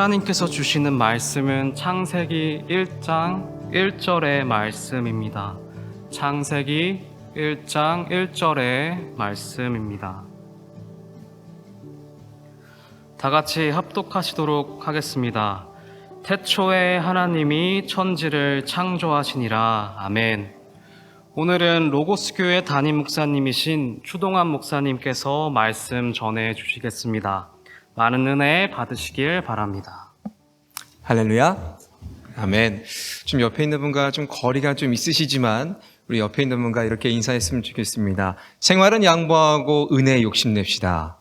하나님께서 주시는 말씀은 창세기 1장 1절의 말씀입니다. 창세기 1장 1절의 말씀입니다. 다 같이 합독하시도록 하겠습니다. 태초에 하나님이 천지를 창조하시니라. 아멘. 오늘은 로고스 교회 담임 목사님이신 추동환 목사님께서 말씀 전해 주시겠습니다. 많은 은혜 받으시길 바랍니다. 할렐루야. 아멘. 좀 옆에 있는 분과 좀 거리가 좀 있으시지만 우리 옆에 있는 분과 이렇게 인사했으면 좋겠습니다. 생활은 양보하고 은혜에 욕심냅시다.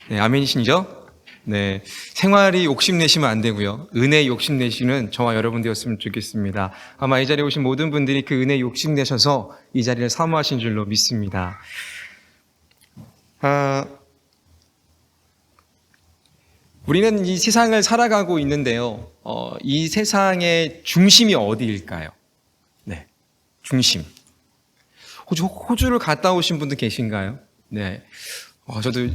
네, 아멘이신죠? 네, 생활이 욕심내시면 안 되고요. 은혜에 욕심내시는 저와 여러분 되었으면 좋겠습니다. 아마 이 자리에 오신 모든 분들이 그 은혜에 욕심내셔서 이 자리를 사모하신 줄로 믿습니다. 우리는 이 세상을 살아가고 있는데요. 이 세상의 중심이 어디일까요? 네, 중심. 호주를 갔다 오신 분들 계신가요? 네, 저도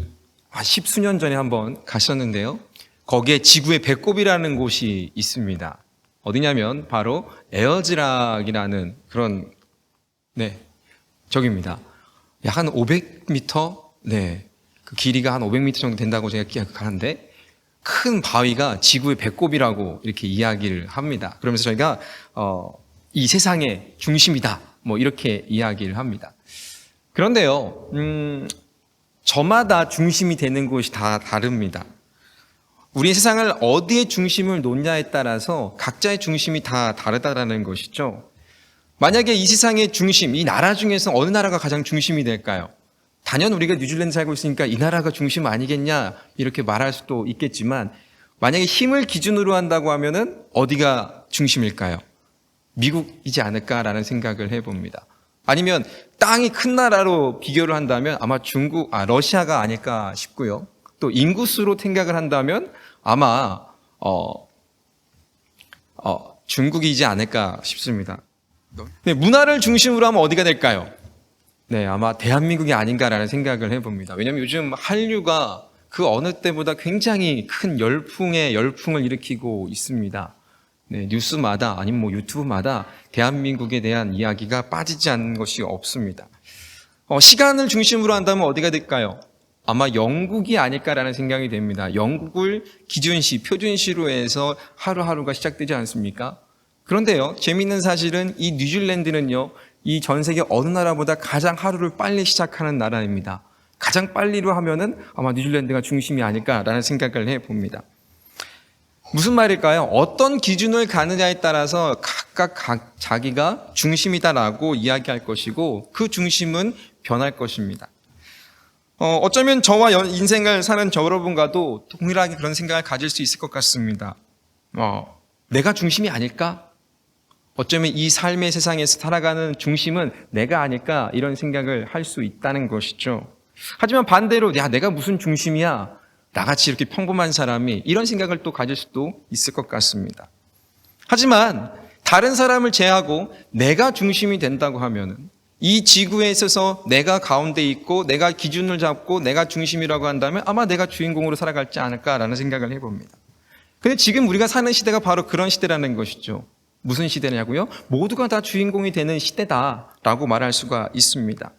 십수년 전에 한번 갔었는데요. 거기에 지구의 배꼽이라는 곳이 있습니다. 어디냐면 바로 에어즈락이라는 그런 저기입니다. 약 한 500m, 그 길이가 한 500m 정도 된다고 제가 기억하는데 큰 바위가 지구의 배꼽이라고 이렇게 이야기를 합니다. 그러면서 저희가 이 세상의 중심이다, 뭐 이렇게 이야기를 합니다. 그런데요, 저마다 중심이 되는 곳이 다 다릅니다. 우리 세상을 어디에 중심을 놓냐에 따라서 각자의 중심이 다 다르다라는 것이죠. 만약에 이 세상의 중심, 이 나라 중에서 어느 나라가 가장 중심이 될까요? 단연 우리가 뉴질랜드 살고 있으니까 이 나라가 중심 아니겠냐 이렇게 말할 수도 있겠지만 만약에 힘을 기준으로 한다고 하면은 어디가 중심일까요? 미국이지 않을까라는 생각을 해봅니다. 아니면 땅이 큰 나라로 비교를 한다면 아마 러시아가 아닐까 싶고요. 또 인구수로 생각을 한다면 아마 중국이지 않을까 싶습니다. 네, 문화를 중심으로 하면 어디가 될까요? 네, 아마 대한민국이 아닌가라는 생각을 해봅니다. 왜냐하면 요즘 한류가 그 어느 때보다 굉장히 큰 열풍을 일으키고 있습니다. 네, 뉴스마다 아니면 뭐 유튜브마다 대한민국에 대한 이야기가 빠지지 않는 것이 없습니다. 시간을 중심으로 한다면 어디가 될까요? 아마 영국이 아닐까라는 생각이 됩니다. 영국을 기준시, 표준시로 해서 하루하루가 시작되지 않습니까? 그런데요, 재미있는 사실은 이 뉴질랜드는요, 이 전 세계 어느 나라보다 가장 하루를 빨리 시작하는 나라입니다. 가장 빨리로 하면은 아마 뉴질랜드가 중심이 아닐까라는 생각을 해봅니다. 무슨 말일까요? 어떤 기준을 가느냐에 따라서 각각 자기가 중심이다라고 이야기할 것이고 그 중심은 변할 것입니다. 어쩌면 저와 인생을 사는 저 여러분과도 동일하게 그런 생각을 가질 수 있을 것 같습니다. 내가 중심이 아닐까? 어쩌면 이 삶의 세상에서 살아가는 중심은 내가 아닐까? 이런 생각을 할 수 있다는 것이죠. 하지만 반대로 내가 무슨 중심이야? 나같이 이렇게 평범한 사람이 이런 생각을 또 가질 수도 있을 것 같습니다. 하지만 다른 사람을 제외하고 내가 중심이 된다고 하면은 이 지구에 있어서 내가 가운데 있고 내가 기준을 잡고 내가 중심이라고 한다면 아마 내가 주인공으로 살아갈지 않을까라는 생각을 해봅니다. 근데 지금 우리가 사는 시대가 바로 그런 시대라는 것이죠. 무슨 시대냐고요? 모두가 다 주인공이 되는 시대다라고 말할 수가 있습니다.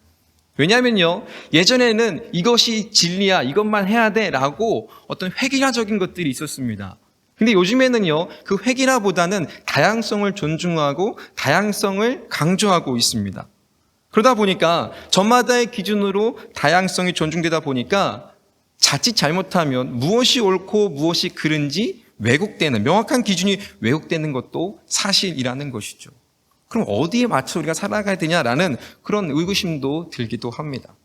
왜냐하면요, 예전에는 이것이 진리야, 이것만 해야 돼 라고 어떤 획일화적인 것들이 있었습니다. 근데 요즘에는요, 그 획일화보다는 다양성을 존중하고 다양성을 강조하고 있습니다. 그러다 보니까 저마다의 기준으로 다양성이 존중되다 보니까 자칫 잘못하면 무엇이 옳고 무엇이 그른지 명확한 기준이 왜곡되는 것도 사실이라는 것이죠. 그럼 어디에 맞춰 우리가 살아가야 되냐라는 그런 의구심도 들기도 합니다.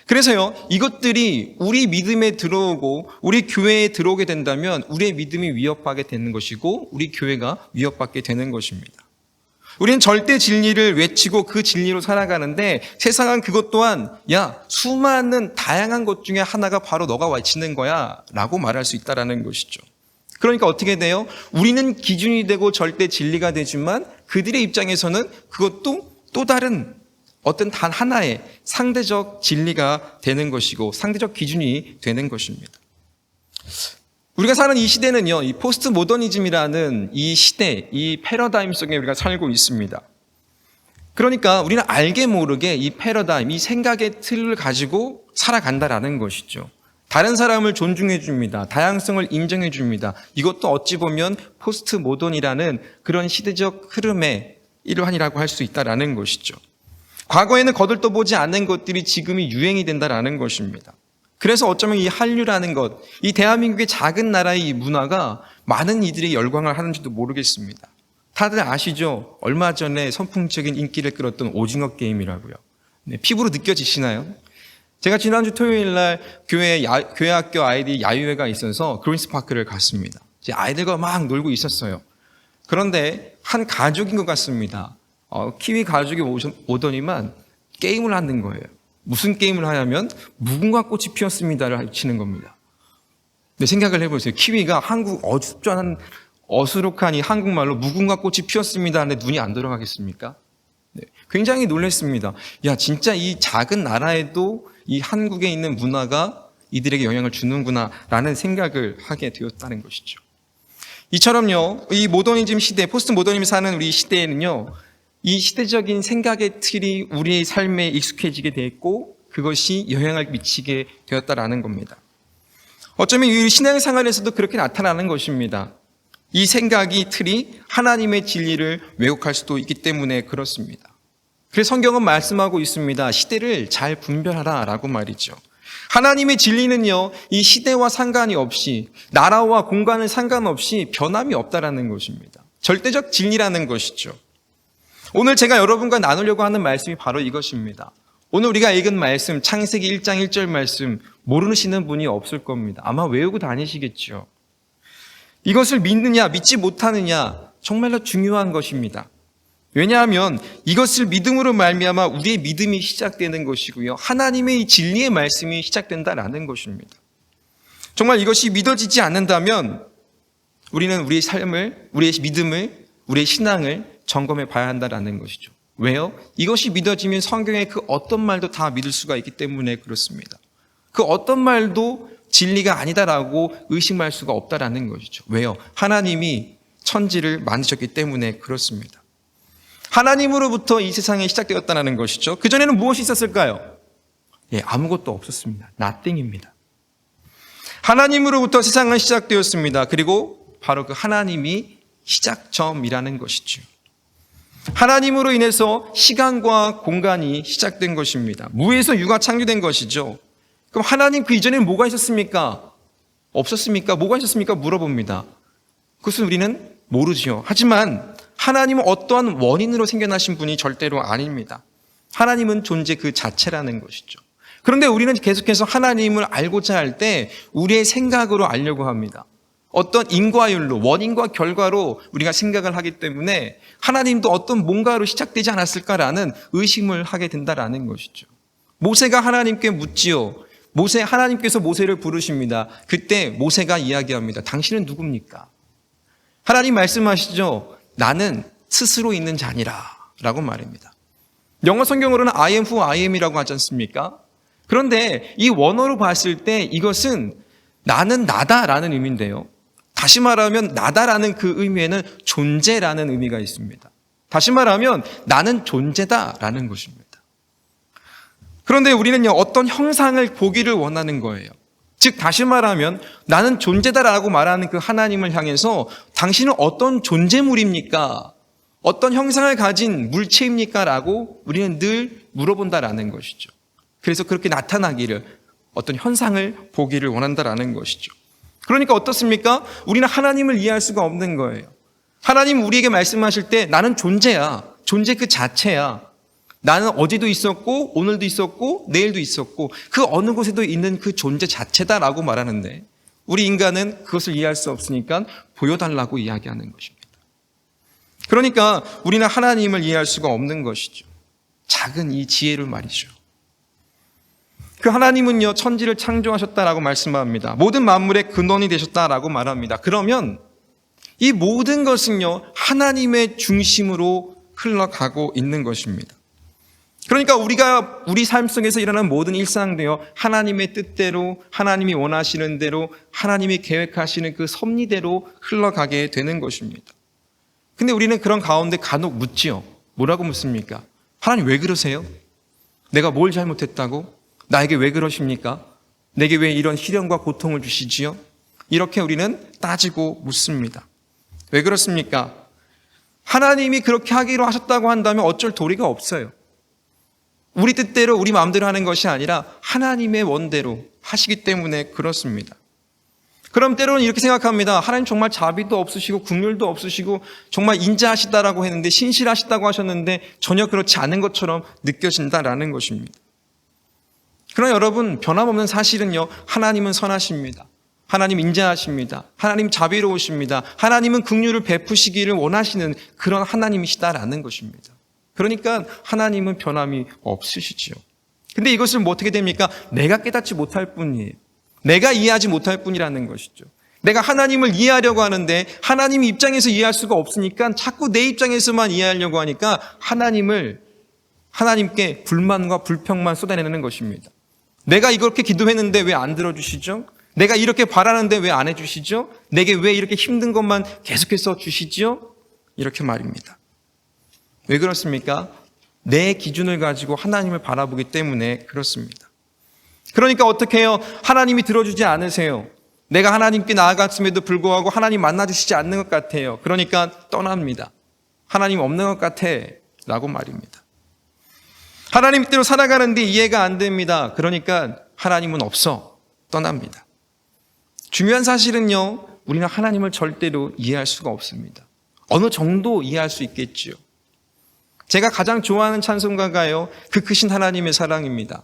그래서요, 이것들이 우리 믿음에 들어오고 우리 교회에 들어오게 된다면 우리의 믿음이 위협하게 되는 것이고 우리 교회가 위협받게 되는 것입니다. 우리는 절대 진리를 외치고 그 진리로 살아가는데 세상은 그것 또한 수많은 다양한 것 중에 하나가 바로 너가 외치는 거야 라고 말할 수 있다는 것이죠. 그러니까 어떻게 돼요? 우리는 기준이 되고 절대 진리가 되지만 그들의 입장에서는 그것도 또 다른 어떤 단 하나의 상대적 진리가 되는 것이고 상대적 기준이 되는 것입니다. 우리가 사는 이 시대는요, 이 포스트 모더니즘이라는 이 시대, 이 패러다임 속에 우리가 살고 있습니다. 그러니까 우리는 알게 모르게 이 패러다임, 이 생각의 틀을 가지고 살아간다라는 것이죠. 다른 사람을 존중해 줍니다. 다양성을 인정해 줍니다. 이것도 어찌 보면 포스트 모던이라는 그런 시대적 흐름의 일환이라고 할 수 있다라는 것이죠. 과거에는 거들떠보지 않는 것들이 지금이 유행이 된다라는 것입니다. 그래서 어쩌면 이 한류라는 것, 이 대한민국의 작은 나라의 이 문화가 많은 이들의 열광을 하는지도 모르겠습니다. 다들 아시죠? 얼마 전에 선풍적인 인기를 끌었던 오징어 게임이라고요. 네, 피부로 느껴지시나요? 제가 지난주 토요일 날 교회 학교 아이들 야유회가 있어서 그린스파크를 갔습니다. 이제 아이들과 막 놀고 있었어요. 그런데 한 가족인 것 같습니다. 키위 가족이 오더니만 게임을 하는 거예요. 무슨 게임을 하냐면 무궁화 꽃이 피었습니다를 치는 겁니다. 네, 생각을 해보세요. 키위가 한국 어수룩한 이 한국말로 무궁화 꽃이 피었습니다 하는데 눈이 안 들어가겠습니까? 네, 굉장히 놀랐습니다. 야, 진짜 이 작은 나라에도 이 한국에 있는 문화가 이들에게 영향을 주는구나 라는 생각을 하게 되었다는 것이죠. 이처럼요, 이 모더니즘 시대, 포스트 모더니즘 사는 우리 시대에는요, 이 시대적인 생각의 틀이 우리의 삶에 익숙해지게 됐고 그것이 영향을 미치게 되었다라는 겁니다. 어쩌면 이 신앙생활에서도 그렇게 나타나는 것입니다. 이 생각이 틀이 하나님의 진리를 왜곡할 수도 있기 때문에 그렇습니다. 그래서 성경은 말씀하고 있습니다. 시대를 잘 분별하라 라고 말이죠. 하나님의 진리는요, 이 시대와 상관이 없이, 나라와 공간을 상관없이 변함이 없다라는 것입니다. 절대적 진리라는 것이죠. 오늘 제가 여러분과 나누려고 하는 말씀이 바로 이것입니다. 오늘 우리가 읽은 말씀, 창세기 1장 1절 말씀 모르시는 분이 없을 겁니다. 아마 외우고 다니시겠죠. 이것을 믿느냐 믿지 못하느냐 정말로 중요한 것입니다. 왜냐하면 이것을 믿음으로 말미암아 우리의 믿음이 시작되는 것이고요. 하나님의 진리의 말씀이 시작된다라는 것입니다. 정말 이것이 믿어지지 않는다면 우리는 우리의 삶을, 우리의 믿음을, 우리의 신앙을 점검해 봐야 한다라는 것이죠. 왜요? 이것이 믿어지면 성경의 그 어떤 말도 다 믿을 수가 있기 때문에 그렇습니다. 그 어떤 말도 진리가 아니다라고 의심할 수가 없다라는 것이죠. 왜요? 하나님이 천지를 만드셨기 때문에 그렇습니다. 하나님으로부터 이 세상이 시작되었다는 것이죠. 그전에는 무엇이 있었을까요? 아무것도 없었습니다. nothing입니다. 하나님으로부터 세상은 시작되었습니다. 그리고 바로 그 하나님이 시작점이라는 것이죠. 하나님으로 인해서 시간과 공간이 시작된 것입니다. 무에서 유가 창조된 것이죠. 그럼 하나님 그 이전에는 뭐가 있었습니까? 없었습니까? 뭐가 있었습니까? 물어봅니다. 그것은 우리는 모르지요. 하지만 하나님은 어떠한 원인으로 생겨나신 분이 절대로 아닙니다. 하나님은 존재 그 자체라는 것이죠. 그런데 우리는 계속해서 하나님을 알고자 할 때 우리의 생각으로 알려고 합니다. 어떤 인과율로, 원인과 결과로 우리가 생각을 하기 때문에 하나님도 어떤 뭔가로 시작되지 않았을까라는 의심을 하게 된다라는 것이죠. 모세가 하나님께 묻지요. 하나님께서 모세를 부르십니다. 그때 모세가 이야기합니다. 당신은 누굽니까? 하나님 말씀하시죠. 나는 스스로 있는 자니라 라고 말합니다. 영어 성경으로는 I am who I am이라고 하지 않습니까? 그런데 이 원어로 봤을 때 이것은 나는 나다라는 의미인데요. 다시 말하면 나다라는 그 의미에는 존재라는 의미가 있습니다. 다시 말하면 나는 존재다라는 것입니다. 그런데 우리는요, 어떤 형상을 보기를 원하는 거예요. 즉 다시 말하면 나는 존재다라고 말하는 그 하나님을 향해서 당신은 어떤 존재물입니까? 어떤 형상을 가진 물체입니까? 라고 우리는 늘 물어본다라는 것이죠. 그래서 그렇게 나타나기를, 어떤 현상을 보기를 원한다라는 것이죠. 그러니까 어떻습니까? 우리는 하나님을 이해할 수가 없는 거예요. 하나님 우리에게 말씀하실 때 나는 존재야. 존재 그 자체야. 나는 어제도 있었고 오늘도 있었고 내일도 있었고 그 어느 곳에도 있는 그 존재 자체다라고 말하는데 우리 인간은 그것을 이해할 수 없으니까 보여달라고 이야기하는 것입니다. 그러니까 우리는 하나님을 이해할 수가 없는 것이죠. 작은 이 지혜를 말이죠. 그 하나님은요, 천지를 창조하셨다라고 말씀합니다. 모든 만물의 근원이 되셨다라고 말합니다. 그러면 이 모든 것은요, 하나님의 중심으로 흘러가고 있는 것입니다. 그러니까 우리가 우리 삶 속에서 일어나는 모든 일상도요, 하나님의 뜻대로, 하나님이 원하시는 대로, 하나님이 계획하시는 그 섭리대로 흘러가게 되는 것입니다. 근데 우리는 그런 가운데 간혹 묻지요. 뭐라고 묻습니까? 하나님 왜 그러세요? 내가 뭘 잘못했다고? 나에게 왜 그러십니까? 내게 왜 이런 시련과 고통을 주시지요? 이렇게 우리는 따지고 묻습니다. 왜 그렇습니까? 하나님이 그렇게 하기로 하셨다고 한다면 어쩔 도리가 없어요. 우리 뜻대로 우리 마음대로 하는 것이 아니라 하나님의 원대로 하시기 때문에 그렇습니다. 그럼 때로는 이렇게 생각합니다. 하나님 정말 자비도 없으시고 국률도 없으시고 정말 인자하시다라고 했는데, 신실하시다고 하셨는데 전혀 그렇지 않은 것처럼 느껴진다라는 것입니다. 그러나 여러분, 변함없는 사실은요, 하나님은 선하십니다. 하나님 인자하십니다. 하나님 자비로우십니다. 하나님은 긍휼을 베푸시기를 원하시는 그런 하나님이시다라는 것입니다. 그러니까 하나님은 변함이 없으시지요. 근데 이것을 뭐 어떻게 됩니까? 내가 깨닫지 못할 뿐이에요. 내가 이해하지 못할 뿐이라는 것이죠. 내가 하나님을 이해하려고 하는데 하나님 입장에서 이해할 수가 없으니까 자꾸 내 입장에서만 이해하려고 하니까 하나님께 불만과 불평만 쏟아내는 것입니다. 내가 이렇게 기도했는데 왜 안 들어주시죠? 내가 이렇게 바라는데 왜 안 해주시죠? 내게 왜 이렇게 힘든 것만 계속해서 주시죠? 이렇게 말입니다. 왜 그렇습니까? 내 기준을 가지고 하나님을 바라보기 때문에 그렇습니다. 그러니까 어떻게 해요? 하나님이 들어주지 않으세요. 내가 하나님께 나아갔음에도 불구하고 하나님 만나주시지 않는 것 같아요. 그러니까 떠납니다. 하나님 없는 것 같아 라고 말입니다. 하나님 뜻대로 살아가는데 이해가 안 됩니다. 그러니까 하나님은 없어. 떠납니다. 중요한 사실은요, 우리는 하나님을 절대로 이해할 수가 없습니다. 어느 정도 이해할 수 있겠지요. 제가 가장 좋아하는 찬송가가요, 그 크신 하나님의 사랑입니다.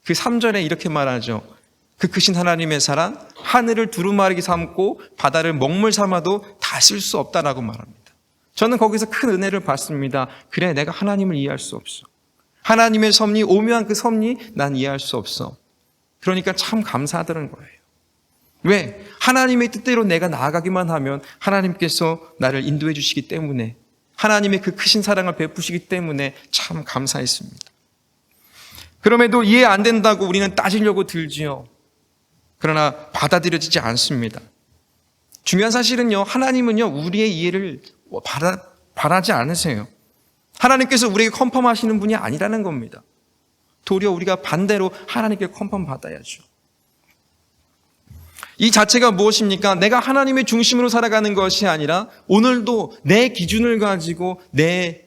그 3절에 이렇게 말하죠. 그 크신 하나님의 사랑, 하늘을 두루마리 삼고 바다를 먹물 삼아도 다 쓸 수 없다라고 말합니다. 저는 거기서 큰 은혜를 받습니다. 그래, 내가 하나님을 이해할 수 없어. 하나님의 섭리, 오묘한 그 섭리 난 이해할 수 없어. 그러니까 참 감사하다는 거예요. 왜? 하나님의 뜻대로 내가 나아가기만 하면 하나님께서 나를 인도해 주시기 때문에, 하나님의 그 크신 사랑을 베푸시기 때문에 참 감사했습니다. 그럼에도 이해 안 된다고 우리는 따지려고 들지요. 그러나 받아들여지지 않습니다. 중요한 사실은요, 하나님은요, 우리의 이해를 바라지 않으세요. 하나님께서 우리에게 컨펌하시는 분이 아니라는 겁니다. 도리어 우리가 반대로 하나님께 컨펌 받아야죠. 이 자체가 무엇입니까? 내가 하나님의 중심으로 살아가는 것이 아니라 오늘도 내 기준을 가지고 내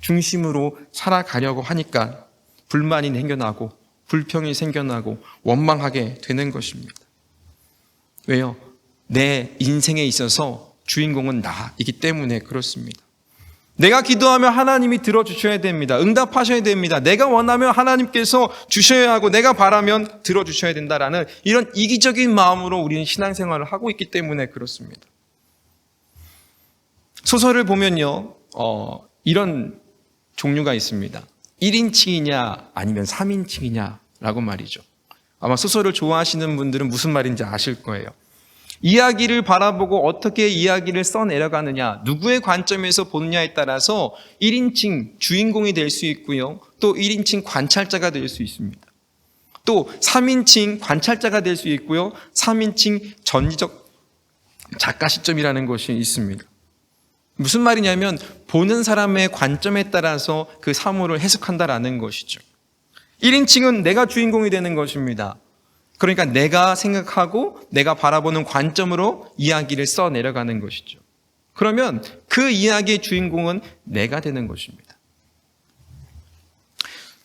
중심으로 살아가려고 하니까 불만이 생겨나고 불평이 생겨나고 원망하게 되는 것입니다. 왜요? 내 인생에 있어서 주인공은 나이기 때문에 그렇습니다. 내가 기도하면 하나님이 들어주셔야 됩니다. 응답하셔야 됩니다. 내가 원하면 하나님께서 주셔야 하고 내가 바라면 들어주셔야 된다라는 이런 이기적인 마음으로 우리는 신앙생활을 하고 있기 때문에 그렇습니다. 소설을 보면요, 이런 종류가 있습니다. 1인칭이냐 아니면 3인칭이냐라고 말이죠. 아마 소설을 좋아하시는 분들은 무슨 말인지 아실 거예요. 이야기를 바라보고 어떻게 이야기를 써내려가느냐, 누구의 관점에서 보느냐에 따라서 1인칭 주인공이 될 수 있고요, 또 1인칭 관찰자가 될 수 있습니다. 또 3인칭 관찰자가 될 수 있고요, 3인칭 전지적 작가 시점이라는 것이 있습니다. 무슨 말이냐면 보는 사람의 관점에 따라서 그 사물을 해석한다라는 것이죠. 1인칭은 내가 주인공이 되는 것입니다. 그러니까 내가 생각하고 내가 바라보는 관점으로 이야기를 써내려가는 것이죠. 그러면 그 이야기의 주인공은 내가 되는 것입니다.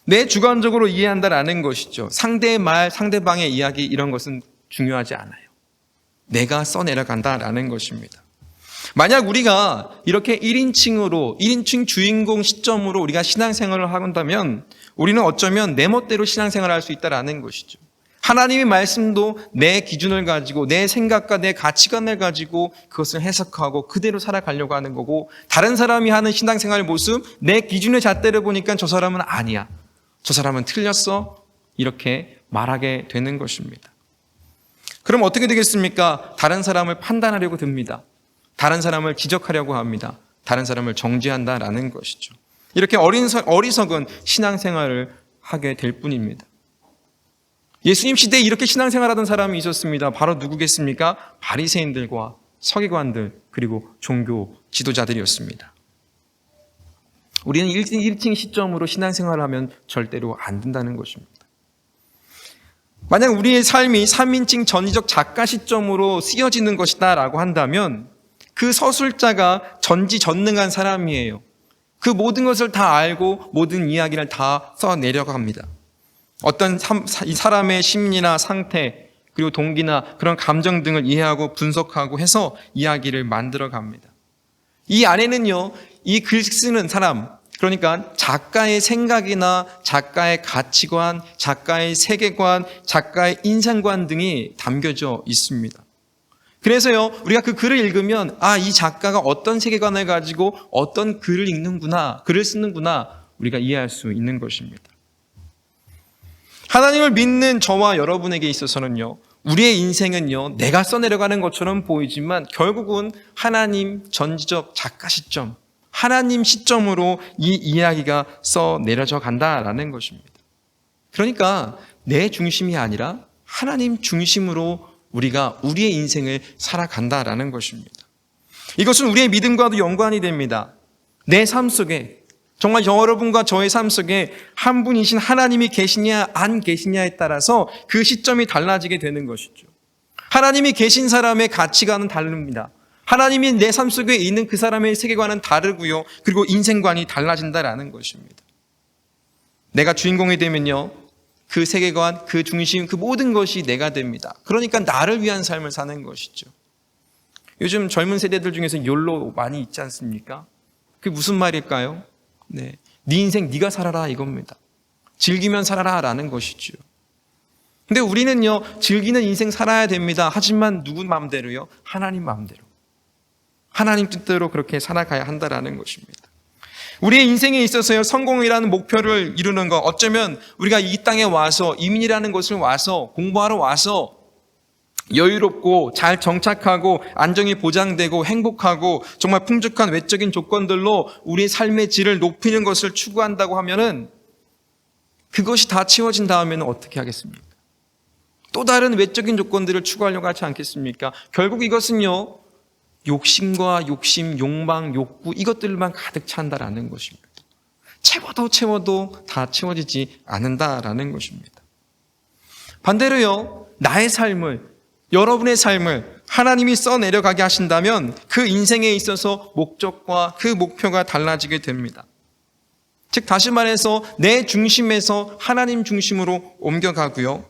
내 주관적으로 이해한다라는 것이죠. 상대의 말, 상대방의 이야기 이런 것은 중요하지 않아요. 내가 써내려간다라는 것입니다. 만약 우리가 이렇게 1인칭으로 1인칭 주인공 시점으로 우리가 신앙생활을 한다면 우리는 어쩌면 내 멋대로 신앙생활을 할 수 있다라는 것이죠. 하나님의 말씀도 내 기준을 가지고 내 생각과 내 가치관을 가지고 그것을 해석하고 그대로 살아가려고 하는 거고, 다른 사람이 하는 신앙생활 모습 내 기준의 잣대를 보니까 저 사람은 아니야, 저 사람은 틀렸어, 이렇게 말하게 되는 것입니다. 그럼 어떻게 되겠습니까? 다른 사람을 판단하려고 듭니다. 다른 사람을 지적하려고 합니다. 다른 사람을 정죄한다라는 것이죠. 이렇게 어리석은 신앙생활을 하게 될 뿐입니다. 예수님 시대에 이렇게 신앙생활하던 사람이 있었습니다. 바로 누구겠습니까? 바리새인들과 서기관들 그리고 종교 지도자들이었습니다. 우리는 1층 시점으로 신앙생활을 하면 절대로 안 된다는 것입니다. 만약 우리의 삶이 3인칭 전지적 작가 시점으로 쓰여지는 것이다 라고 한다면 그 서술자가 전지전능한 사람이에요. 그 모든 것을 다 알고 모든 이야기를 다 써내려갑니다. 어떤 이 사람의 심리나 상태 그리고 동기나 그런 감정 등을 이해하고 분석하고 해서 이야기를 만들어갑니다. 이 안에는요, 이 글 쓰는 사람, 그러니까 작가의 생각이나 작가의 가치관, 작가의 세계관, 작가의 인생관 등이 담겨져 있습니다. 그래서요, 우리가 그 글을 읽으면 이 작가가 어떤 세계관을 가지고 어떤 글을 읽는구나, 글을 쓰는구나 우리가 이해할 수 있는 것입니다. 하나님을 믿는 저와 여러분에게 있어서는요, 우리의 인생은요, 내가 써내려가는 것처럼 보이지만 결국은 하나님 전지적 작가 시점, 하나님 시점으로 이 이야기가 써내려져 간다라는 것입니다. 그러니까 내 중심이 아니라 하나님 중심으로 우리가 우리의 인생을 살아간다라는 것입니다. 이것은 우리의 믿음과도 연관이 됩니다. 내 삶 속에, 정말 여러분과 저의 삶 속에 한 분이신 하나님이 계시냐 안 계시냐에 따라서 그 시점이 달라지게 되는 것이죠. 하나님이 계신 사람의 가치관은 다릅니다. 하나님이 내 삶 속에 있는 그 사람의 세계관은 다르고요. 그리고 인생관이 달라진다라는 것입니다. 내가 주인공이 되면요, 그 세계관, 그 중심, 그 모든 것이 내가 됩니다. 그러니까 나를 위한 삶을 사는 것이죠. 요즘 젊은 세대들 중에서 욜로 많이 있지 않습니까? 그게 무슨 말일까요? 네 인생 네가 살아라 이겁니다. 즐기면 살아라 라는 것이죠. 근데 우리는요, 즐기는 인생 살아야 됩니다. 하지만 누구 마음대로요? 하나님 마음대로. 하나님 뜻대로 그렇게 살아가야 한다라는 것입니다. 우리의 인생에 있어서요, 성공이라는 목표를 이루는 것, 어쩌면 우리가 이 땅에 와서, 이민이라는 곳을 와서, 공부하러 와서 여유롭고 잘 정착하고 안정이 보장되고 행복하고 정말 풍족한 외적인 조건들로 우리의 삶의 질을 높이는 것을 추구한다고 하면은 그것이 다 채워진 다음에는 어떻게 하겠습니까? 또 다른 외적인 조건들을 추구하려고 하지 않겠습니까? 결국 이것은요, 욕심과 욕심, 욕망, 욕구 이것들만 가득 찬다라는 것입니다. 채워도 다 채워지지 않는다라는 것입니다. 반대로요, 나의 삶을, 여러분의 삶을 하나님이 써내려가게 하신다면 그 인생에 있어서 목적과 그 목표가 달라지게 됩니다. 즉 다시 말해서 내 중심에서 하나님 중심으로 옮겨가고요.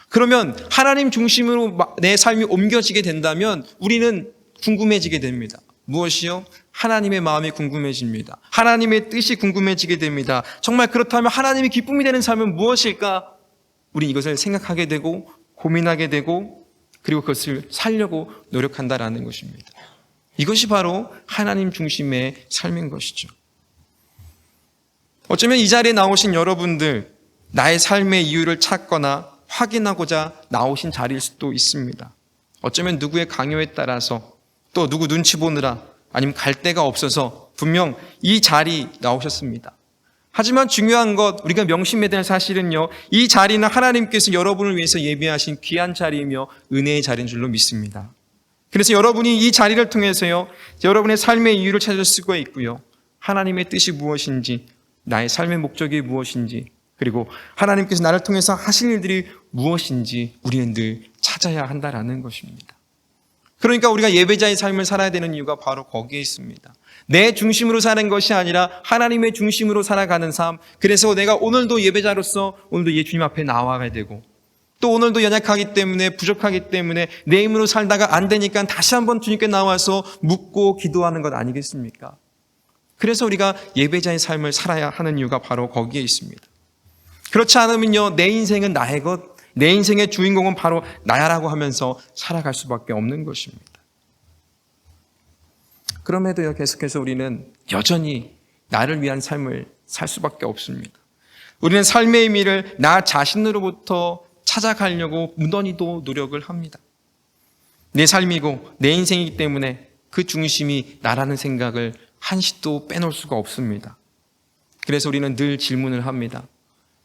그러면 하나님 중심으로 내 삶이 옮겨지게 된다면 우리는 궁금해지게 됩니다. 무엇이요? 하나님의 마음이 궁금해집니다. 하나님의 뜻이 궁금해지게 됩니다. 정말 그렇다면 하나님이 기쁨이 되는 삶은 무엇일까? 우리 이것을 생각하게 되고 고민하게 되고 그리고 그것을 살려고 노력한다라는 것입니다. 이것이 바로 하나님 중심의 삶인 것이죠. 어쩌면 이 자리에 나오신 여러분들, 나의 삶의 이유를 찾거나 확인하고자 나오신 자리일 수도 있습니다. 어쩌면 누구의 강요에 따라서 또 누구 눈치 보느라 아니면 갈 데가 없어서 분명 이 자리 나오셨습니다. 하지만 중요한 것, 우리가 명심해야 될 사실은요, 이 자리는 하나님께서 여러분을 위해서 예비하신 귀한 자리이며 은혜의 자리인 줄로 믿습니다. 그래서 여러분이 이 자리를 통해서요, 여러분의 삶의 이유를 찾을 수가 있고요, 하나님의 뜻이 무엇인지, 나의 삶의 목적이 무엇인지, 그리고 하나님께서 나를 통해서 하실 일들이 무엇인지 우리는 늘 찾아야 한다라는 것입니다. 그러니까 우리가 예배자의 삶을 살아야 되는 이유가 바로 거기에 있습니다. 내 중심으로 사는 것이 아니라 하나님의 중심으로 살아가는 삶. 그래서 내가 오늘도 예배자로서 오늘도 주님 앞에 나와야 되고, 또 오늘도 연약하기 때문에, 부족하기 때문에 내 힘으로 살다가 안 되니까 다시 한번 주님께 나와서 묻고 기도하는 것 아니겠습니까? 그래서 우리가 예배자의 삶을 살아야 하는 이유가 바로 거기에 있습니다. 그렇지 않으면요, 내 인생은 나의 것, 내 인생의 주인공은 바로 나야라고 하면서 살아갈 수밖에 없는 것입니다. 그럼에도 계속해서 우리는 여전히 나를 위한 삶을 살 수밖에 없습니다. 우리는 삶의 의미를 나 자신으로부터 찾아가려고 무던히도 노력을 합니다. 내 삶이고 내 인생이기 때문에 그 중심이 나라는 생각을 한시도 빼놓을 수가 없습니다. 그래서 우리는 늘 질문을 합니다.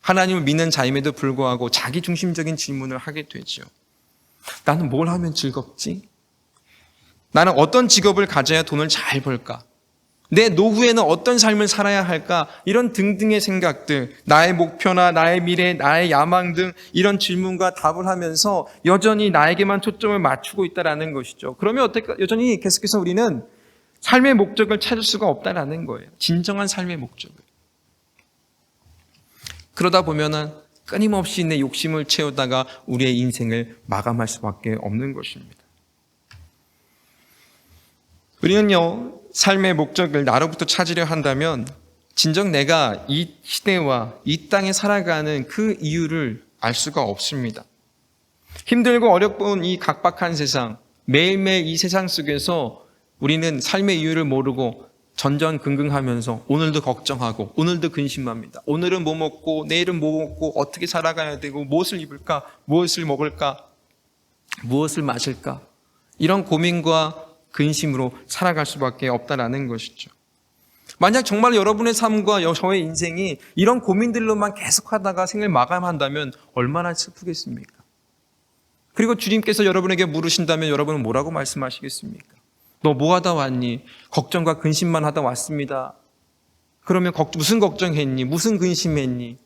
하나님을 믿는 자임에도 불구하고 자기 중심적인 질문을 하게 되죠. 나는 뭘 하면 즐겁지? 나는 어떤 직업을 가져야 돈을 잘 벌까? 내 노후에는 어떤 삶을 살아야 할까? 이런 등등의 생각들, 나의 목표나 나의 미래, 나의 야망 등 이런 질문과 답을 하면서 여전히 나에게만 초점을 맞추고 있다는 것이죠. 그러면 어떨까? 여전히 계속해서 우리는 삶의 목적을 찾을 수가 없다는 거예요. 진정한 삶의 목적을. 그러다 보면은 끊임없이 내 욕심을 채우다가 우리의 인생을 마감할 수밖에 없는 것입니다. 우리는요, 삶의 목적을 나로부터 찾으려 한다면 진정 내가 이 시대와 이 땅에 살아가는 그 이유를 알 수가 없습니다. 힘들고 어렵고 이 각박한 세상, 매일매일 이 세상 속에서 우리는 삶의 이유를 모르고 전전긍긍하면서 오늘도 걱정하고 오늘도 근심합니다. 오늘은 뭐 먹고 내일은 뭐 먹고 어떻게 살아가야 되고 무엇을 입을까, 무엇을 먹을까, 무엇을 마실까, 이런 고민과 근심으로 살아갈 수밖에 없다는 것이죠. 만약 정말 여러분의 삶과 저의 인생이 이런 고민들로만 계속하다가 생을 마감한다면 얼마나 슬프겠습니까? 그리고 주님께서 여러분에게 물으신다면 여러분은 뭐라고 말씀하시겠습니까? 너 뭐 하다 왔니? 걱정과 근심만 하다 왔습니다. 그러면 무슨 걱정했니? 무슨 근심했니?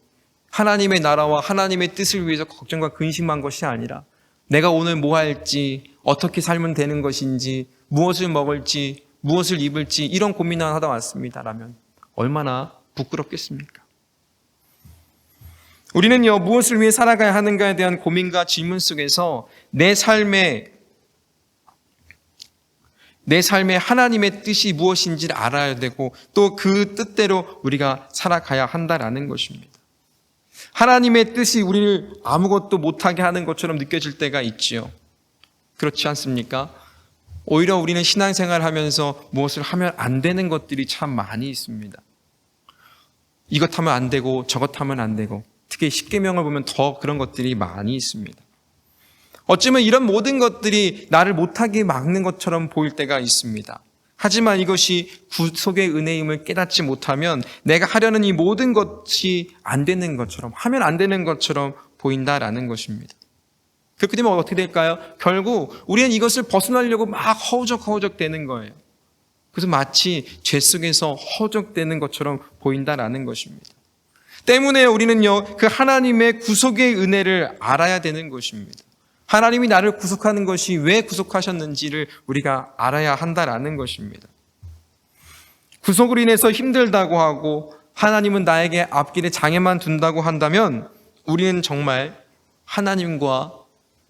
하나님의 나라와 하나님의 뜻을 위해서 걱정과 근심한 것이 아니라 내가 오늘 뭐 할지, 어떻게 살면 되는 것인지, 무엇을 먹을지, 무엇을 입을지 이런 고민을 하다 왔습니다라면 얼마나 부끄럽겠습니까? 우리는요, 무엇을 위해 살아가야 하는가에 대한 고민과 질문 속에서 내 삶의 하나님의 뜻이 무엇인지를 알아야 되고 또 그 뜻대로 우리가 살아가야 한다라는 것입니다. 하나님의 뜻이 우리를 아무것도 못하게 하는 것처럼 느껴질 때가 있지요. 그렇지 않습니까? 오히려 우리는 신앙생활을 하면서 무엇을 하면 안 되는 것들이 참 많이 있습니다. 이것 하면 안 되고 저것 하면 안 되고, 특히 십계명을 보면 더 그런 것들이 많이 있습니다. 어쩌면 이런 모든 것들이 나를 못하게 막는 것처럼 보일 때가 있습니다. 하지만 이것이 구속의 은혜임을 깨닫지 못하면 내가 하려는 이 모든 것이 안 되는 것처럼, 하면 안 되는 것처럼 보인다라는 것입니다. 그렇게 되면 어떻게 될까요? 결국 우리는 이것을 벗어나려고 막 허우적 되는 거예요. 그래서 마치 죄 속에서 허우적대는 것처럼 보인다라는 것입니다. 때문에 우리는요, 그 하나님의 구속의 은혜를 알아야 되는 것입니다. 하나님이 나를 구속하는 것이 왜 구속하셨는지를 우리가 알아야 한다라는 것입니다. 구속으로 인해서 힘들다고 하고 하나님은 나에게 앞길에 장애만 둔다고 한다면 우리는 정말 하나님과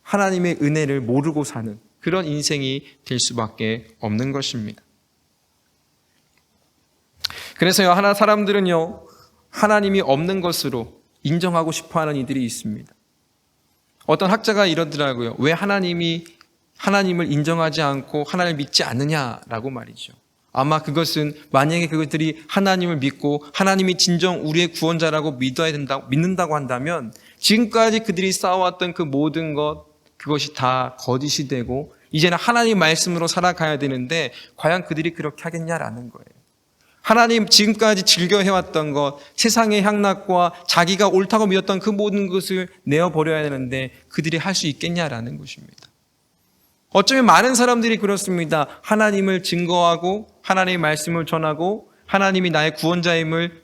하나님의 은혜를 모르고 사는 그런 인생이 될 수밖에 없는 것입니다. 그래서요, 사람들은요, 하나님이 없는 것으로 인정하고 싶어하는 이들이 있습니다. 어떤 학자가 이러더라고요. 왜 하나님을 인정하지 않고 하나님을 믿지 않느냐라고 말이죠. 아마 그것은 만약에 그것들이 하나님을 믿고 하나님이 진정 우리의 구원자라고 믿는다고 한다면 지금까지 그들이 쌓아왔던 그 모든 그것이 다 거짓이 되고 이제는 하나님 말씀으로 살아가야 되는데 과연 그들이 그렇게 하겠냐라는 거예요. 하나님 지금까지 즐겨해왔던 것, 세상의 향락과 자기가 옳다고 믿었던 그 모든 것을 내어버려야 되는데 그들이 할 수 있겠냐라는 것입니다. 어쩌면 많은 사람들이 그렇습니다. 하나님을 증거하고 하나님의 말씀을 전하고 하나님이 나의 구원자임을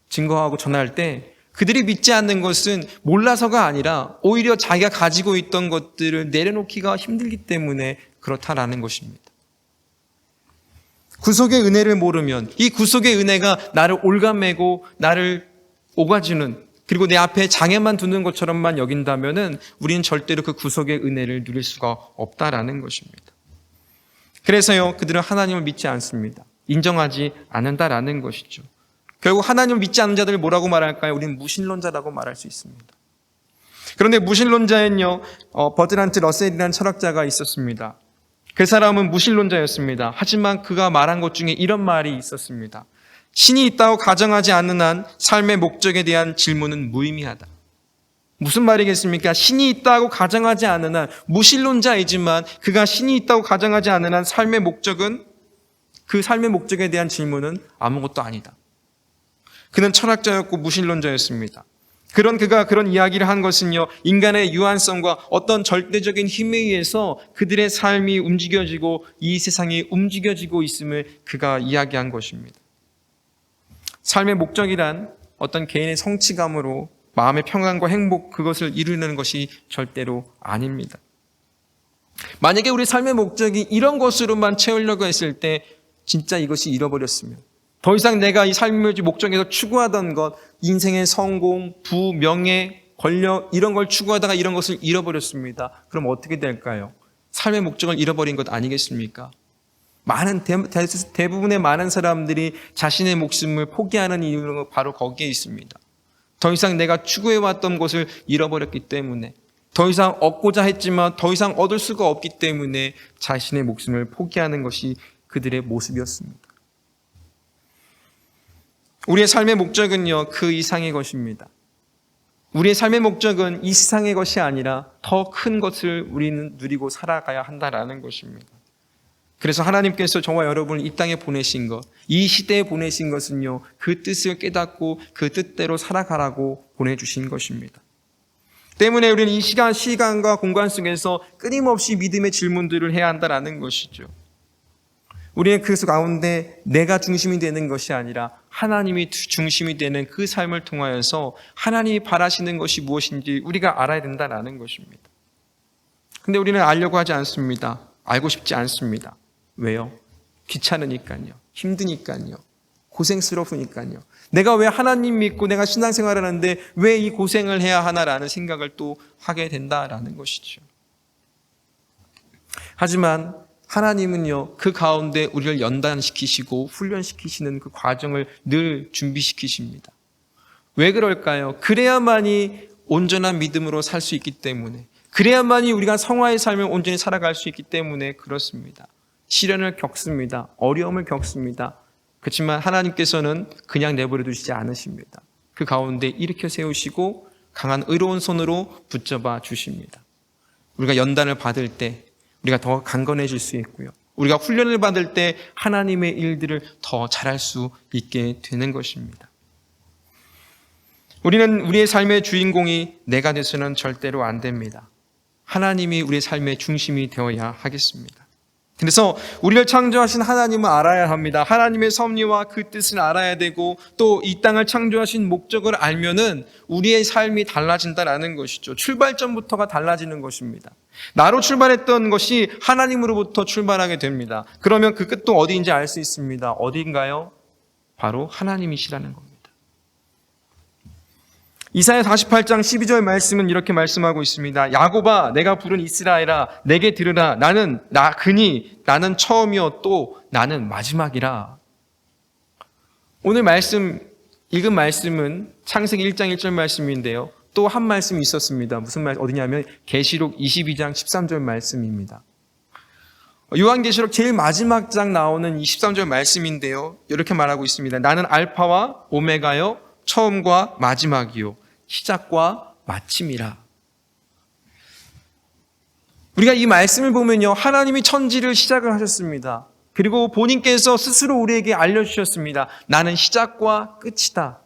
증거하고 전할 때 그들이 믿지 않는 것은 몰라서가 아니라 오히려 자기가 가지고 있던 것들을 내려놓기가 힘들기 때문에 그렇다라는 것입니다. 구속의 은혜를 모르면 이 구속의 은혜가 나를 올가매고 나를 오가주는, 그리고 내 앞에 장애만 두는 것처럼만 여긴다면은 우리는 절대로 그 구속의 은혜를 누릴 수가 없다라는 것입니다. 그래서요, 그들은 하나님을 믿지 않습니다. 인정하지 않는다라는 것이죠. 결국 하나님을 믿지 않는 자들을 뭐라고 말할까요? 우리는 무신론자라고 말할 수 있습니다. 그런데 무신론자엔요, 버트란트 러셀이라는 철학자가 있었습니다. 그 사람은 무신론자였습니다. 하지만 그가 말한 것 중에 이런 말이 있었습니다. 신이 있다고 가정하지 않는 한 삶의 목적에 대한 질문은 무의미하다. 무슨 말이겠습니까? 신이 있다고 가정하지 않는 한, 무신론자이지만 그가 신이 있다고 가정하지 않는 한 그 삶의 목적에 대한 질문은 아무것도 아니다. 그는 철학자였고 무신론자였습니다. 그가 그런 이야기를 한 것은요, 인간의 유한성과 어떤 절대적인 힘에 의해서 그들의 삶이 움직여지고 이 세상이 움직여지고 있음을 그가 이야기한 것입니다. 삶의 목적이란 어떤 개인의 성취감으로 마음의 평안과 행복, 그것을 이루는 것이 절대로 아닙니다. 만약에 우리 삶의 목적이 이런 것으로만 채우려고 했을 때 진짜 이것이 잃어버렸으면, 더 이상 내가 이 삶의 목적에서 추구하던 것, 인생의 성공, 부, 명예, 권력 이런 걸 추구하다가 이런 것을 잃어버렸습니다. 그럼 어떻게 될까요? 삶의 목적을 잃어버린 것 아니겠습니까? 대부분의 많은 사람들이 자신의 목숨을 포기하는 이유는 바로 거기에 있습니다. 더 이상 내가 추구해왔던 것을 잃어버렸기 때문에, 더 이상 얻고자 했지만 더 이상 얻을 수가 없기 때문에 자신의 목숨을 포기하는 것이 그들의 모습이었습니다. 우리의 삶의 목적은요, 그 이상의 것입니다. 우리의 삶의 목적은 이 세상의 것이 아니라 더 큰 것을 우리는 누리고 살아가야 한다라는 것입니다. 그래서 하나님께서 저와 여러분을 이 땅에 보내신 것, 이 시대에 보내신 것은요, 그 뜻을 깨닫고 그 뜻대로 살아가라고 보내주신 것입니다. 때문에 우리는 이 시간과 공간 속에서 끊임없이 믿음의 질문들을 해야 한다라는 것이죠. 우리는 그 가운데 내가 중심이 되는 것이 아니라 하나님이 중심이 되는 그 삶을 통하여서 하나님이 바라시는 것이 무엇인지 우리가 알아야 된다는 것입니다. 근데 우리는 알려고 하지 않습니다. 알고 싶지 않습니다. 왜요? 귀찮으니까요. 힘드니까요. 고생스러우니까요. 내가 왜 하나님 믿고 내가 신앙생활을 하는데 왜 이 고생을 해야 하나라는 생각을 또 하게 된다라는 것이죠. 하지만 하나님은요, 그 가운데 우리를 연단시키시고 훈련시키시는 그 과정을 늘 준비시키십니다. 왜 그럴까요? 그래야만이 온전한 믿음으로 살 수 있기 때문에, 그래야만이 우리가 성화의 삶을 온전히 살아갈 수 있기 때문에 그렇습니다. 시련을 겪습니다. 어려움을 겪습니다. 그렇지만 하나님께서는 그냥 내버려 두시지 않으십니다. 그 가운데 일으켜 세우시고 강한 의로운 손으로 붙잡아 주십니다. 우리가 연단을 받을 때 우리가 더 강건해질 수 있고요. 우리가 훈련을 받을 때 하나님의 일들을 더 잘할 수 있게 되는 것입니다. 우리는 우리의 삶의 주인공이 내가 돼서는 절대로 안 됩니다. 하나님이 우리의 삶의 중심이 되어야 하겠습니다. 그래서 우리를 창조하신 하나님을 알아야 합니다. 하나님의 섭리와 그 뜻을 알아야 되고 또 이 땅을 창조하신 목적을 알면은 우리의 삶이 달라진다라는 것이죠. 출발점부터가 달라지는 것입니다. 나로 출발했던 것이 하나님으로부터 출발하게 됩니다. 그러면 그 끝도 어디인지 알 수 있습니다. 어디인가요? 바로 하나님이시라는 겁니다. 이사야 48장 12절 말씀은 이렇게 말씀하고 있습니다. 야곱아, 내가 부른 이스라엘아, 내게 들으라. 나는 나는 처음이요 또 나는 마지막이라. 오늘 읽은 말씀은 창세기 1장 1절 말씀인데요. 또 한 말씀이 있었습니다. 무슨 말 어디냐면 계시록 22장 13절 말씀입니다. 요한계시록 제일 마지막 장 나오는 23절 말씀인데요. 이렇게 말하고 있습니다. 나는 알파와 오메가요, 처음과 마지막이요, 시작과 마침이라. 우리가 이 말씀을 보면요, 하나님이 천지를 시작을 하셨습니다. 그리고 본인께서 스스로 우리에게 알려주셨습니다. 나는 시작과 끝이다,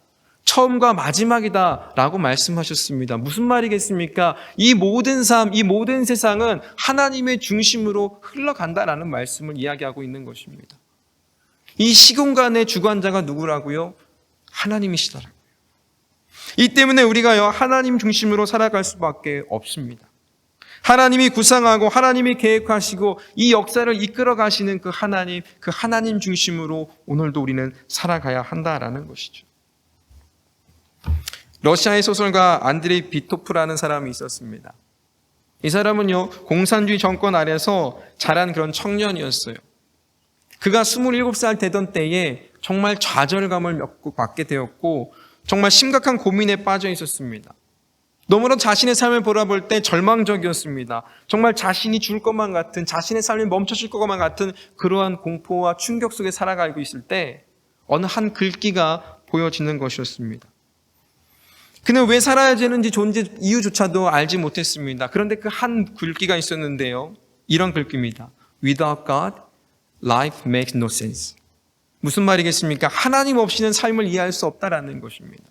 처음과 마지막이다 라고 말씀하셨습니다. 무슨 말이겠습니까? 이 모든 삶, 이 모든 세상은 하나님의 중심으로 흘러간다라는 말씀을 이야기하고 있는 것입니다. 이 시공간의 주관자가 누구라고요? 하나님이시더라고요. 이 때문에 우리가요, 하나님 중심으로 살아갈 수밖에 없습니다. 하나님이 구상하고 하나님이 계획하시고 이 역사를 이끌어 가시는 그 하나님 중심으로 오늘도 우리는 살아가야 한다라는 것이죠. 러시아의 소설가 안드레이 비토프라는 사람이 있었습니다. 이 사람은요, 공산주의 정권 아래서 자란 그런 청년이었어요. 그가 27살 되던 때에 정말 좌절감을 받게 되었고 정말 심각한 고민에 빠져 있었습니다. 너무나 자신의 삶을 돌아볼 때 절망적이었습니다. 정말 자신이 죽을 것만 같은, 자신의 삶이 멈춰질 것만 같은 그러한 공포와 충격 속에 살아가고 있을 때 어느 한 글귀가 보여지는 것이었습니다. 그는 왜 살아야 되는지 존재 이유조차도 알지 못했습니다. 그런데 그 한 글귀가 있었는데요. 이런 글귀입니다. Without God, life makes no sense. 무슨 말이겠습니까? 하나님 없이는 삶을 이해할 수 없다라는 것입니다.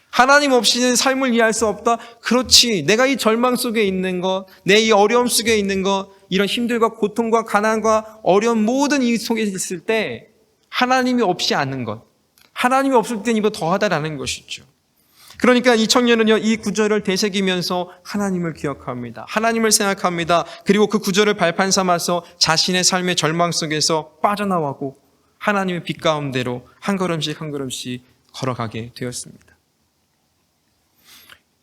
하나님 없이는 삶을 이해할 수 없다? 그렇지. 내가 이 절망 속에 있는 것, 내 이 어려움 속에 있는 것, 이런 힘들과 고통과 가난과 어려움 모든 이 속에 있을 때 하나님이 없지 않은 것, 하나님이 없을 때는 이보다 더하다라는 것이죠. 그러니까 이 청년은요, 이 구절을 되새기면서 하나님을 기억합니다. 하나님을 생각합니다. 그리고 그 구절을 발판 삼아서 자신의 삶의 절망 속에서 빠져나오고 하나님의 빛 가운데로 한 걸음씩 한 걸음씩 걸어가게 되었습니다.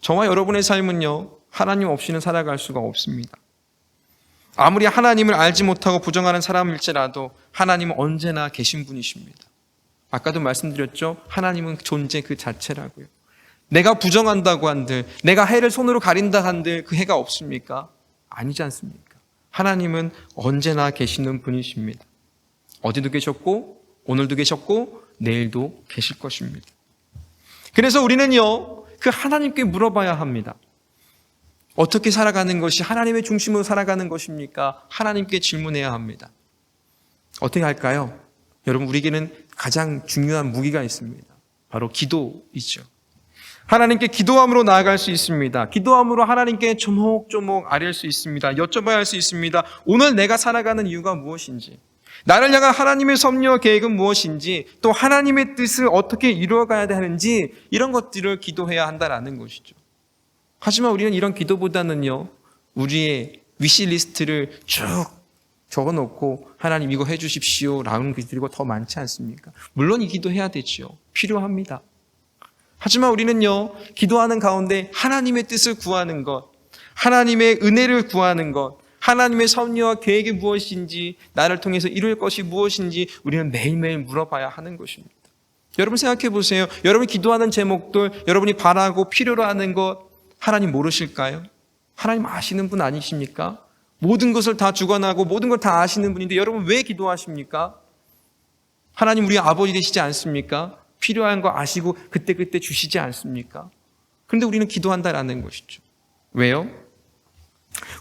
저와 여러분의 삶은요, 하나님 없이는 살아갈 수가 없습니다. 아무리 하나님을 알지 못하고 부정하는 사람일지라도 하나님은 언제나 계신 분이십니다. 아까도 말씀드렸죠? 하나님은 존재 그 자체라고요. 내가 부정한다고 한들, 내가 해를 손으로 가린다 한들 그 해가 없습니까? 아니지 않습니까? 하나님은 언제나 계시는 분이십니다. 어디도 계셨고, 오늘도 계셨고, 내일도 계실 것입니다. 그래서 우리는요, 그 하나님께 물어봐야 합니다. 어떻게 살아가는 것이 하나님의 중심으로 살아가는 것입니까? 하나님께 질문해야 합니다. 어떻게 할까요? 여러분, 우리에게는 가장 중요한 무기가 있습니다. 바로 기도이죠. 하나님께 기도함으로 나아갈 수 있습니다. 기도함으로 하나님께 조목조목 아뢰 수 있습니다. 여쭤봐야 할 수 있습니다. 오늘 내가 살아가는 이유가 무엇인지, 나를 향한 하나님의 섭리와 계획은 무엇인지, 또 하나님의 뜻을 어떻게 이루어가야 하는지, 이런 것들을 기도해야 한다는 것이죠. 하지만 우리는 이런 기도보다는요, 우리의 위시리스트를 쭉 적어놓고 하나님 이거 해주십시오 라는 기도가 더 많지 않습니까? 물론 이 기도해야 되죠. 필요합니다. 하지만 우리는요, 기도하는 가운데 하나님의 뜻을 구하는 것, 하나님의 은혜를 구하는 것, 하나님의 섭리와 계획이 무엇인지, 나를 통해서 이룰 것이 무엇인지 우리는 매일매일 물어봐야 하는 것입니다. 여러분 생각해 보세요. 여러분이 기도하는 제목들, 여러분이 바라고 필요로 하는 것 하나님 모르실까요? 하나님 아시는 분 아니십니까? 모든 것을 다 주관하고 모든 걸 다 아시는 분인데 여러분 왜 기도하십니까? 하나님 우리 아버지 되시지 않습니까? 필요한 거 아시고 그때그때 주시지 않습니까? 그런데 우리는 기도한다라는 것이죠. 왜요?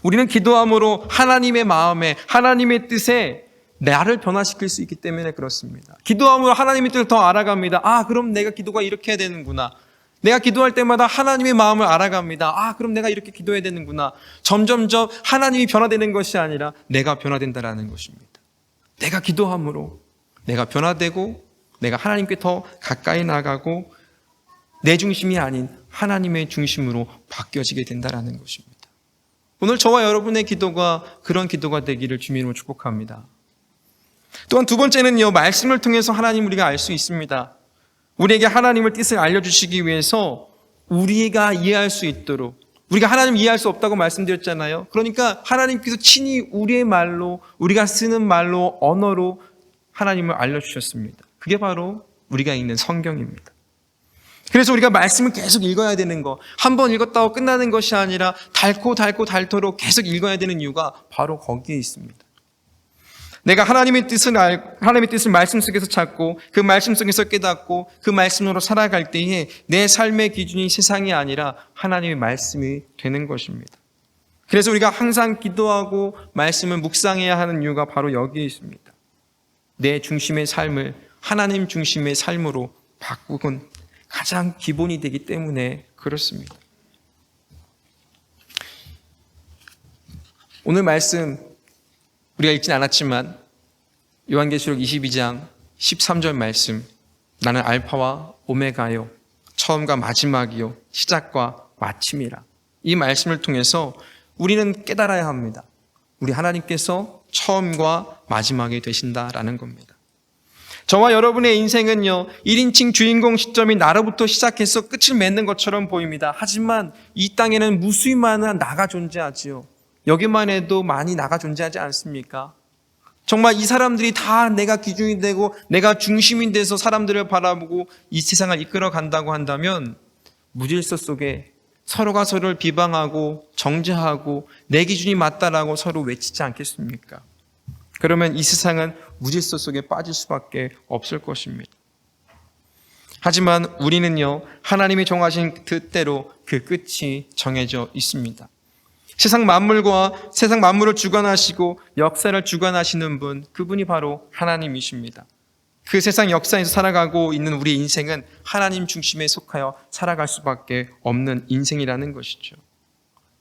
우리는 기도함으로 하나님의 마음에, 하나님의 뜻에 나를 변화시킬 수 있기 때문에 그렇습니다. 기도함으로 하나님의 뜻을 더 알아갑니다. 아, 그럼 내가 기도가 이렇게 해야 되는구나. 내가 기도할 때마다 하나님의 마음을 알아갑니다. 아, 그럼 내가 이렇게 기도해야 되는구나. 점점점 하나님이 변화되는 것이 아니라 내가 변화된다라는 것입니다. 내가 기도함으로 내가 변화되고 내가 하나님께 더 가까이 나가고 내 중심이 아닌 하나님의 중심으로 바뀌어지게 된다라는 것입니다. 오늘 저와 여러분의 기도가 그런 기도가 되기를 주님으로 축복합니다. 또한 두 번째는요, 말씀을 통해서 하나님 우리가 알 수 있습니다. 우리에게 하나님의 뜻을 알려주시기 위해서 우리가 이해할 수 있도록, 우리가 하나님 이해할 수 없다고 말씀드렸잖아요. 그러니까 하나님께서 친히 우리의 말로, 우리가 쓰는 말로, 언어로 하나님을 알려주셨습니다. 그게 바로 우리가 읽는 성경입니다. 그래서 우리가 말씀을 계속 읽어야 되는 거, 한 번 읽었다고 끝나는 것이 아니라 닳고 계속 읽어야 되는 이유가 바로 거기에 있습니다. 내가 하나님의 뜻을 말씀 속에서 찾고 그 말씀 속에서 깨닫고 그 말씀으로 살아갈 때에 내 삶의 기준이 세상이 아니라 하나님의 말씀이 되는 것입니다. 그래서 우리가 항상 기도하고 말씀을 묵상해야 하는 이유가 바로 여기에 있습니다. 내 중심의 삶을 하나님 중심의 삶으로 바꾸곤 가장 기본이 되기 때문에 그렇습니다. 오늘 말씀 우리가 읽진 않았지만 요한계시록 22장 13절 말씀, 나는 알파와 오메가요, 처음과 마지막이요, 시작과 마침이라. 이 말씀을 통해서 우리는 깨달아야 합니다. 우리 하나님께서 처음과 마지막이 되신다라는 겁니다. 저와 여러분의 인생은요, 1인칭 주인공 시점이 나로부터 시작해서 끝을 맺는 것처럼 보입니다. 하지만 이 땅에는 무수히 많은 나가 존재하지요. 여기만 해도 많이 나가 존재하지 않습니까? 정말 이 사람들이 다 내가 기준이 되고 내가 중심이 돼서 사람들을 바라보고 이 세상을 이끌어 간다고 한다면 무질서 속에 서로가 서로를 비방하고 정죄하고 내 기준이 맞다라고 서로 외치지 않겠습니까? 그러면 이 세상은 무질서 속에 빠질 수밖에 없을 것입니다. 하지만 우리는요, 하나님이 정하신 뜻대로 그 끝이 정해져 있습니다. 세상 만물을 주관하시고 역사를 주관하시는 분, 그분이 바로 하나님이십니다. 그 세상 역사에서 살아가고 있는 우리 인생은 하나님 중심에 속하여 살아갈 수밖에 없는 인생이라는 것이죠.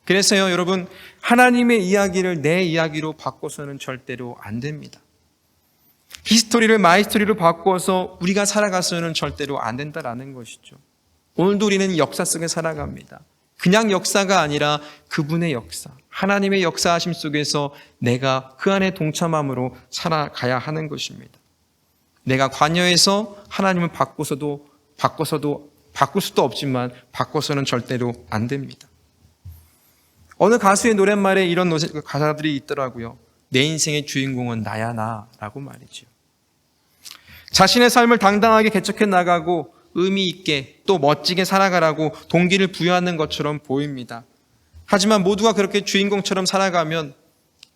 그래서요, 여러분, 하나님의 이야기를 내 이야기로 바꿔서는 절대로 안 됩니다. 히스토리를 마이스토리로 바꿔서 우리가 살아가서는 절대로 안 된다라는 것이죠. 오늘도 우리는 역사 속에 살아갑니다. 그냥 역사가 아니라 그분의 역사, 하나님의 역사하심 속에서 내가 그 안에 동참함으로 살아가야 하는 것입니다. 내가 관여해서 하나님을 바꿀 수도 없지만 바꿔서는 절대로 안 됩니다. 어느 가수의 노랫말에 이런 가사들이 있더라고요. 내 인생의 주인공은 나야 나라고 말이죠. 자신의 삶을 당당하게 개척해 나가고 의미 있게 또 멋지게 살아가라고 동기를 부여하는 것처럼 보입니다. 하지만 모두가 그렇게 주인공처럼 살아가면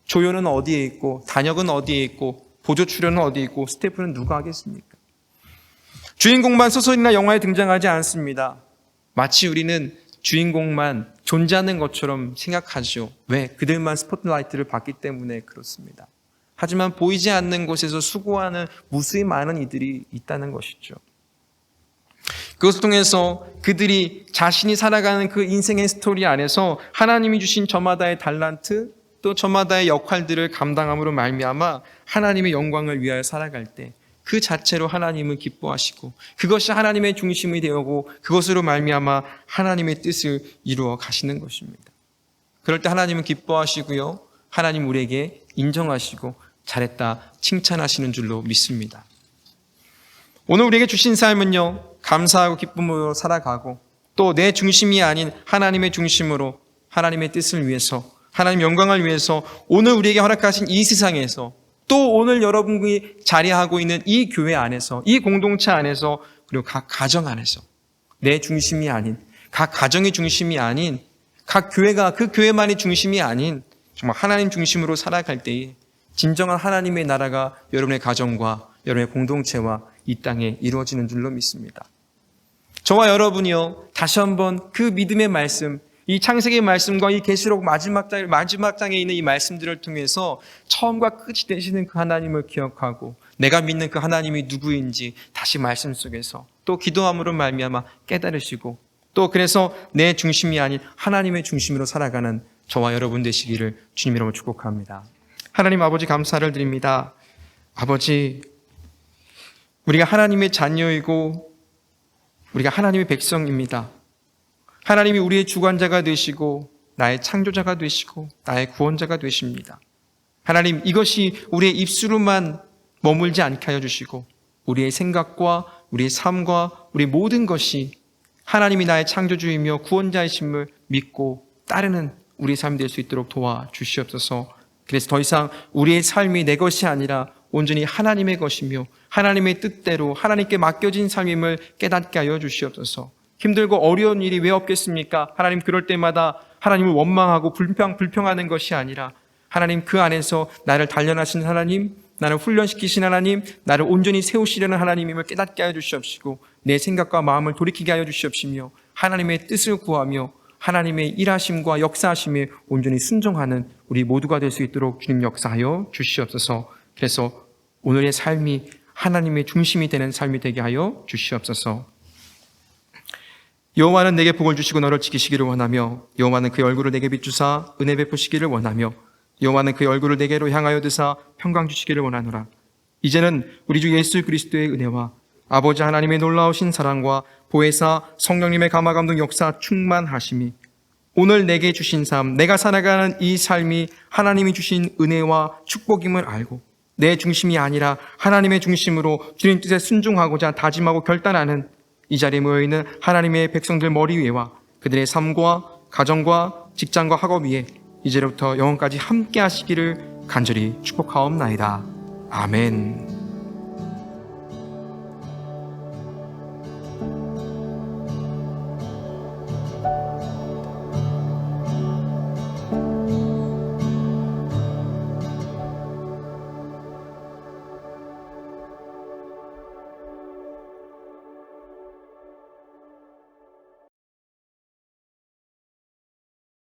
조연은 어디에 있고 단역은 어디에 있고 보조 출연은 어디에 있고 스태프는 누가 하겠습니까? 주인공만 소설이나 영화에 등장하지 않습니다. 마치 우리는 주인공만 존재하는 것처럼 생각하죠. 왜? 그들만 스포트라이트를 받기 때문에 그렇습니다. 하지만 보이지 않는 곳에서 수고하는 무수히 많은 이들이 있다는 것이죠. 그것을 통해서 그들이 자신이 살아가는 그 인생의 스토리 안에서 하나님이 주신 저마다의 달란트 또 저마다의 역할들을 감당함으로 말미암아 하나님의 영광을 위하여 살아갈 때 그 자체로 하나님은 기뻐하시고 그것이 하나님의 중심이 되고 그것으로 말미암아 하나님의 뜻을 이루어 가시는 것입니다. 그럴 때 하나님은 기뻐하시고요. 하나님 우리에게 인정하시고 잘했다 칭찬하시는 줄로 믿습니다. 오늘 우리에게 주신 삶은요. 감사하고 기쁨으로 살아가고 또 내 중심이 아닌 하나님의 중심으로 하나님의 뜻을 위해서 하나님 영광을 위해서 오늘 우리에게 허락하신 이 세상에서 또 오늘 여러분이 자리하고 있는 이 교회 안에서 이 공동체 안에서 그리고 각 가정 안에서 내 중심이 아닌 각 가정의 중심이 아닌 각 교회가 그 교회만이 중심이 아닌 정말 하나님 중심으로 살아갈 때에 진정한 하나님의 나라가 여러분의 가정과 여러분의 공동체와 이 땅에 이루어지는 줄로 믿습니다. 저와 여러분이요 다시 한번 그 믿음의 말씀 이 창세기 말씀과 이 계시록 마지막 장에 있는 이 말씀들을 통해서 처음과 끝이 되시는 그 하나님을 기억하고 내가 믿는 그 하나님이 누구인지 다시 말씀 속에서 또 기도함으로 말미암아 깨달으시고 또 그래서 내 중심이 아닌 하나님의 중심으로 살아가는 저와 여러분 되시기를 주님 이름으로 축복합니다. 하나님 아버지 감사를 드립니다. 아버지 우리가 하나님의 자녀이고 우리가 하나님의 백성입니다. 하나님이 우리의 주관자가 되시고 나의 창조자가 되시고 나의 구원자가 되십니다. 하나님 이것이 우리의 입술로만 머물지 않게 하여 주시고 우리의 생각과 우리의 삶과 우리 모든 것이 하나님이 나의 창조주이며 구원자이심을 믿고 따르는 우리의 삶이 될 수 있도록 도와주시옵소서. 그래서 더 이상 우리의 삶이 내 것이 아니라 온전히 하나님의 것이며 하나님의 뜻대로 하나님께 맡겨진 삶임을 깨닫게 하여 주시옵소서. 힘들고 어려운 일이 왜 없겠습니까? 하나님 그럴 때마다 하나님을 원망하고 불평하는 것이 아니라 하나님 그 안에서 나를 단련하신 하나님, 나를 훈련시키신 하나님, 나를 온전히 세우시려는 하나님임을 깨닫게 하여 주시옵시고 내 생각과 마음을 돌이키게 하여 주시옵시며 하나님의 뜻을 구하며 하나님의 일하심과 역사하심에 온전히 순종하는 우리 모두가 될 수 있도록 주님 역사하여 주시옵소서. 그래서 오늘의 삶이 하나님의 중심이 되는 삶이 되게 하여 주시옵소서. 여호와는 내게 복을 주시고 너를 지키시기를 원하며 여호와는 그의 얼굴을 내게 비추사 은혜 베푸시기를 원하며 여호와는 그의 얼굴을 내게로 향하여 드사 평강 주시기를 원하노라. 이제는 우리 주 예수 그리스도의 은혜와 아버지 하나님의 놀라우신 사랑과 보혜사 성령님의 감화감동 역사 충만하심이 오늘 내게 주신 삶, 내가 살아가는 이 삶이 하나님이 주신 은혜와 축복임을 알고 내 중심이 아니라 하나님의 중심으로 주님 뜻에 순종하고자 다짐하고 결단하는 이 자리에 모여있는 하나님의 백성들 머리 위에와 그들의 삶과 가정과 직장과 학업 위에 이제부터 영원까지 함께 하시기를 간절히 축복하옵나이다. 아멘.